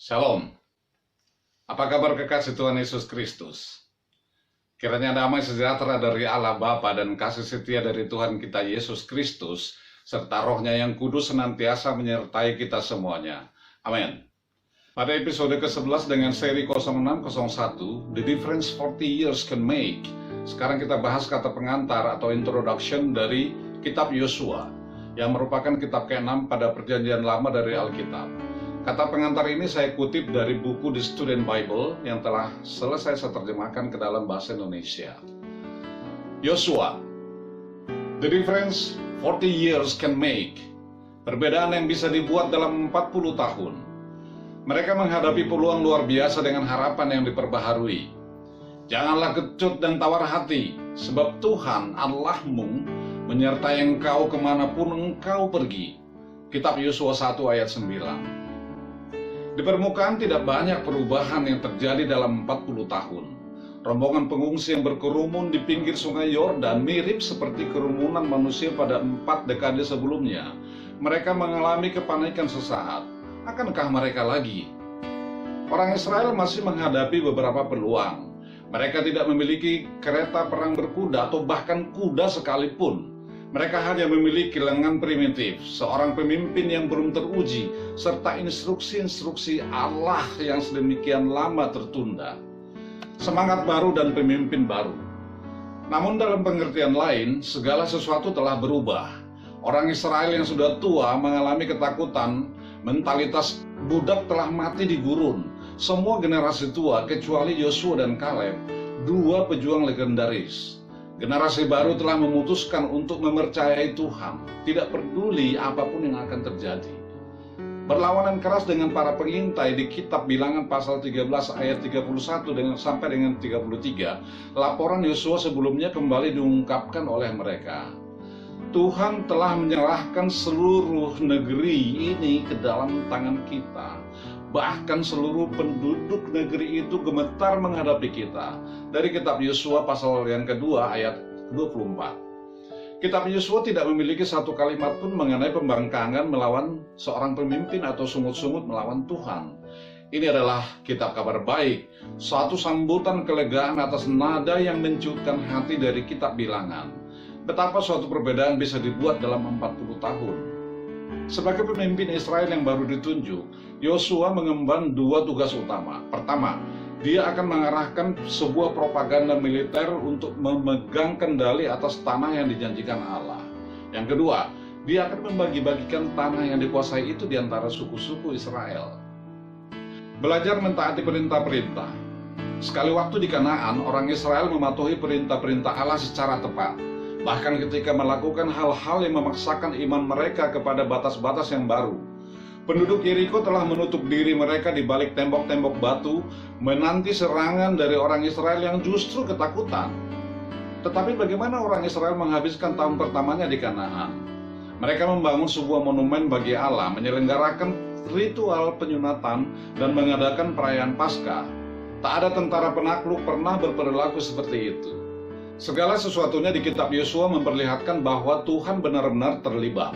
Shalom, apa kabar kekasih Tuhan Yesus Kristus? Kiranya damai sejahtera dari Allah Bapa dan kasih setia dari Tuhan kita Yesus Kristus, serta rohnya yang kudus senantiasa menyertai kita semuanya. Amin. Pada episode ke-11 dengan seri 0601, The Difference 40 Years Can Make, sekarang kita bahas kata pengantar atau introduction dari kitab Yosua, yang merupakan kitab ke-6 pada perjanjian lama dari Alkitab. Kata pengantar ini saya kutip dari buku The Student Bible yang telah selesai saya terjemahkan ke dalam bahasa Indonesia. Yosua, The difference 40 years can make. Perbedaan yang bisa dibuat dalam 40 tahun. Mereka menghadapi peluang luar biasa dengan harapan yang diperbaharui. Janganlah kecut dan tawar hati, sebab Tuhan Allahmu menyertai engkau kemanapun engkau pergi. Kitab Yosua 1 ayat 9. Di permukaan tidak banyak perubahan yang terjadi dalam 40 tahun. Rombongan pengungsi yang berkerumun di pinggir sungai Yordan mirip seperti kerumunan manusia pada 4 dekade sebelumnya. Mereka mengalami kepanikan sesaat. Akankah mereka lagi? Orang Israel masih menghadapi beberapa peluang. Mereka tidak memiliki kereta perang berkuda atau bahkan kuda sekalipun. Mereka hanya memiliki lengan primitif, seorang pemimpin yang belum teruji, serta instruksi-instruksi Allah yang sedemikian lama tertunda. Semangat baru dan pemimpin baru. Namun dalam pengertian lain, segala sesuatu telah berubah. Orang Israel yang sudah tua mengalami ketakutan, mentalitas budak telah mati di gurun. Semua generasi tua kecuali Yosua dan Kaleb, dua pejuang legendaris. Generasi baru telah memutuskan untuk mempercayai Tuhan, tidak peduli apapun yang akan terjadi. Berlawanan keras dengan para pengintai di kitab Bilangan pasal 13 ayat 31 sampai dengan 33, laporan Yosua sebelumnya kembali diungkapkan oleh mereka. Tuhan telah menyerahkan seluruh negeri ini ke dalam tangan kita. Bahkan seluruh penduduk negeri itu gemetar menghadapi kita. Dari kitab Yosua pasal yang kedua ayat 24. Kitab Yosua tidak memiliki satu kalimat pun mengenai pembangkangan melawan seorang pemimpin atau sungut-sungut melawan Tuhan. Ini adalah kitab kabar baik, suatu sambutan kelegaan atas nada yang menciutkan hati dari kitab Bilangan. Betapa suatu perbedaan bisa dibuat dalam 40 tahun. Sebagai pemimpin Israel yang baru ditunjuk, Yosua mengemban dua tugas utama. Pertama, dia akan mengarahkan sebuah propaganda militer untuk memegang kendali atas tanah yang dijanjikan Allah. Yang kedua, dia akan membagi-bagikan tanah yang dikuasai itu di antara suku-suku Israel. Belajar mentaati perintah-perintah. Sekali waktu di Kanaan, orang Israel mematuhi perintah-perintah Allah secara tepat. Bahkan ketika melakukan hal-hal yang memaksakan iman mereka kepada batas-batas yang baru. Penduduk Yeriko telah menutup diri mereka di balik tembok-tembok batu, menanti serangan dari orang Israel yang justru ketakutan. Tetapi bagaimana orang Israel menghabiskan tahun pertamanya di Kanaan? Mereka membangun sebuah monumen bagi Allah, menyelenggarakan ritual penyunatan, dan mengadakan perayaan Paskah. Tak ada tentara penakluk pernah berperilaku seperti itu. Segala sesuatunya di kitab Yosua memperlihatkan bahwa Tuhan benar-benar terlibat.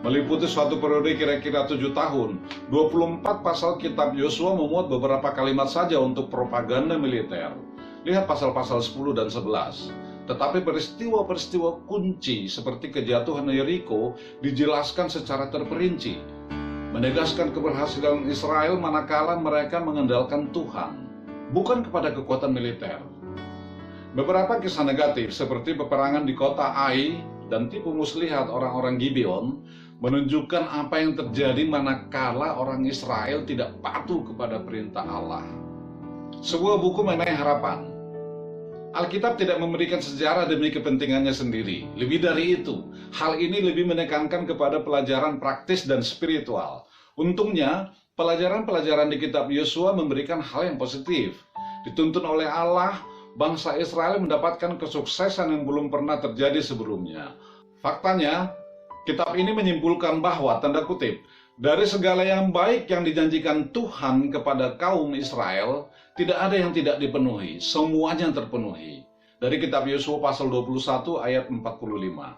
Meliputi suatu periode kira-kira 7 tahun, 24 pasal kitab Yosua memuat beberapa kalimat saja untuk propaganda militer. Lihat pasal-pasal 10 dan 11. Tetapi peristiwa-peristiwa kunci seperti kejatuhan Yeriko dijelaskan secara terperinci, menegaskan keberhasilan Israel manakala mereka mengandalkan Tuhan, bukan kepada kekuatan militer. Beberapa kisah negatif seperti peperangan di kota Ai dan tipu muslihat orang-orang Gibeon menunjukkan apa yang terjadi manakala orang Israel tidak patuh kepada perintah Allah. Sebuah buku mengenai harapan. Alkitab tidak memberikan sejarah demi kepentingannya sendiri. Lebih dari itu, hal ini lebih menekankan kepada pelajaran praktis dan spiritual. Untungnya, pelajaran-pelajaran di kitab Yosua memberikan hal yang positif. Dituntun oleh Allah, bangsa Israel mendapatkan kesuksesan yang belum pernah terjadi sebelumnya. Faktanya, kitab ini menyimpulkan bahwa, tanda kutip, dari segala yang baik yang dijanjikan Tuhan kepada kaum Israel, tidak ada yang tidak dipenuhi, semuanya terpenuhi. Dari kitab Yosua pasal 21 ayat 45.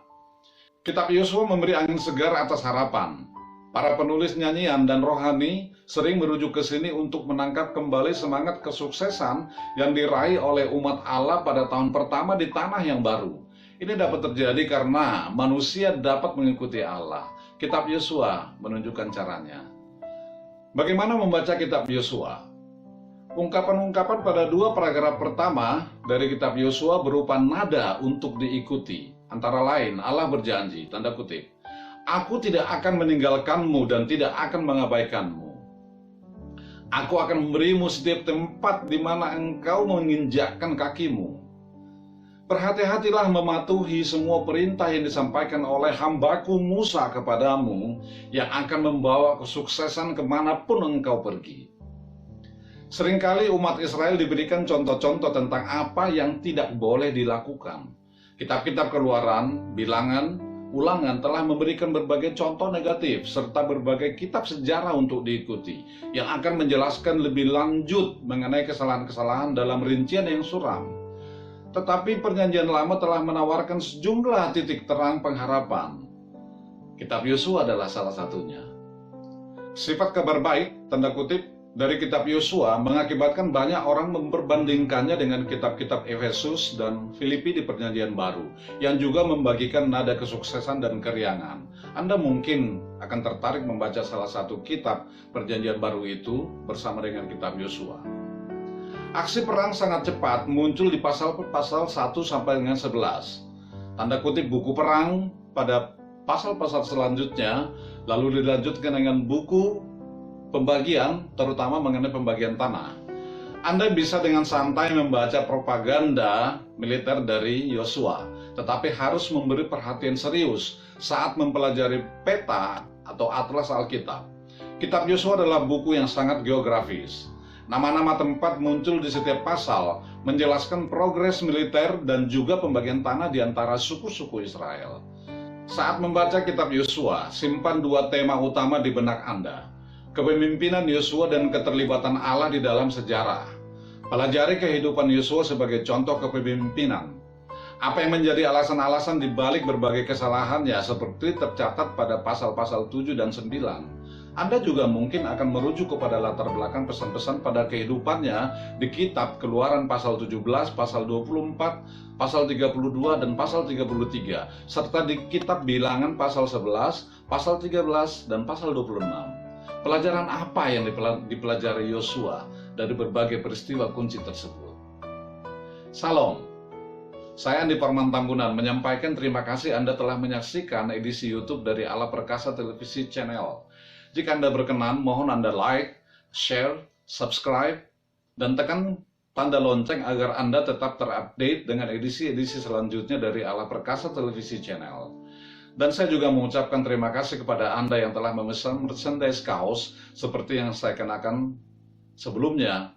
Kitab Yosua memberi angin segar atas harapan. Para penulis nyanyian dan rohani sering merujuk ke sini untuk menangkap kembali semangat kesuksesan yang diraih oleh umat Allah pada tahun pertama di tanah yang baru. Ini dapat terjadi karena manusia dapat mengikuti Allah. Kitab Yosua menunjukkan caranya. Bagaimana membaca kitab Yosua? Ungkapan-ungkapan pada 2 paragraf pertama dari kitab Yosua berupa nada untuk diikuti. Antara lain, Allah berjanji, tanda kutip, "Aku tidak akan meninggalkanmu dan tidak akan mengabaikanmu. Aku akan memberimu setiap tempat di mana engkau menginjakkan kakimu." Berhati-hatilah mematuhi semua perintah yang disampaikan oleh hambaku Musa kepadamu, yang akan membawa kesuksesan kemanapun engkau pergi. Seringkali umat Israel diberikan contoh-contoh tentang apa yang tidak boleh dilakukan. Kitab-kitab Keluaran, Bilangan, Ulangan telah memberikan berbagai contoh negatif serta berbagai kitab sejarah untuk diikuti yang akan menjelaskan lebih lanjut mengenai kesalahan-kesalahan dalam rincian yang suram. Tetapi Perjanjian Lama telah menawarkan sejumlah titik terang pengharapan. Kitab Yosua adalah salah satunya. Sifat kabar baik, tanda kutip, dari kitab Yosua mengakibatkan banyak orang memperbandingkannya dengan kitab-kitab Efesus dan Filipi di Perjanjian Baru, yang juga membagikan nada kesuksesan dan keriangan. Anda mungkin akan tertarik membaca salah satu kitab Perjanjian Baru itu bersama dengan kitab Yosua. Aksi perang sangat cepat muncul di pasal-pasal 1 sampai dengan 11. Tanda kutip buku perang pada pasal-pasal selanjutnya, lalu dilanjutkan dengan buku pembagian, terutama mengenai pembagian tanah. Anda bisa dengan santai membaca propaganda militer dari Yosua, tetapi harus memberi perhatian serius saat mempelajari peta atau atlas Alkitab. Kitab Yosua adalah buku yang sangat geografis. Nama-nama tempat muncul di setiap pasal, menjelaskan progres militer dan juga pembagian tanah di antara suku-suku Israel. Saat membaca kitab Yosua, simpan 2 tema utama di benak Anda: kepemimpinan Yosua dan keterlibatan Allah di dalam sejarah. Pelajari kehidupan Yosua sebagai contoh kepemimpinan. Apa yang menjadi alasan-alasan di balik berbagai kesalahannya seperti tercatat pada pasal-pasal 7 dan 9. Anda juga mungkin akan merujuk kepada latar belakang pesan-pesan pada kehidupannya di kitab Keluaran pasal 17, pasal 24, pasal 32, dan pasal 33, serta di kitab Bilangan pasal 11, pasal 13, dan pasal 26. Pelajaran apa yang dipelajari Yosua dari berbagai peristiwa kunci tersebut? Salam. Saya Andi Parman Tambunan menyampaikan terima kasih Anda telah menyaksikan edisi YouTube dari Allah Perkasa Televisi Channel. Jika Anda berkenan, mohon Anda like, share, subscribe, dan tekan tanda lonceng agar Anda tetap terupdate dengan edisi-edisi selanjutnya dari Allah Perkasa Televisi Channel. Dan saya juga mengucapkan terima kasih kepada Anda yang telah memesan merchandise kaos seperti yang saya kenakan sebelumnya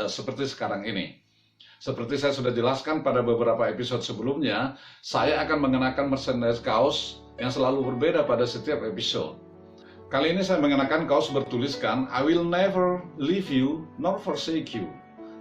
seperti sekarang ini. Seperti saya sudah jelaskan pada beberapa episode sebelumnya, saya akan mengenakan merchandise kaos yang selalu berbeda pada setiap episode. Kali ini saya mengenakan kaos bertuliskan I will never leave you nor forsake you,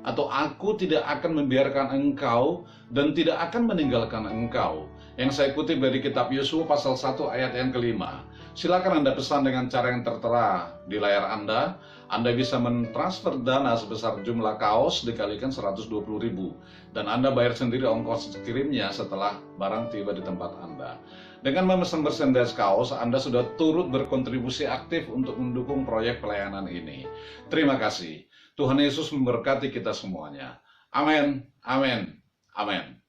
atau aku tidak akan membiarkan engkau dan tidak akan meninggalkan engkau, yang saya kutip dari kitab Yosua pasal 1 ayat yang kelima. Silakan Anda pesan dengan cara yang tertera di layar Anda. Anda bisa mentransfer dana sebesar jumlah kaos dikalikan 120.000, dan Anda bayar sendiri ongkos kirimnya setelah barang tiba di tempat Anda. Dengan memesan merchandise kaos, Anda sudah turut berkontribusi aktif untuk mendukung proyek pelayanan ini. Terima kasih. Tuhan Yesus memberkati kita semuanya. Amin, amin, amin.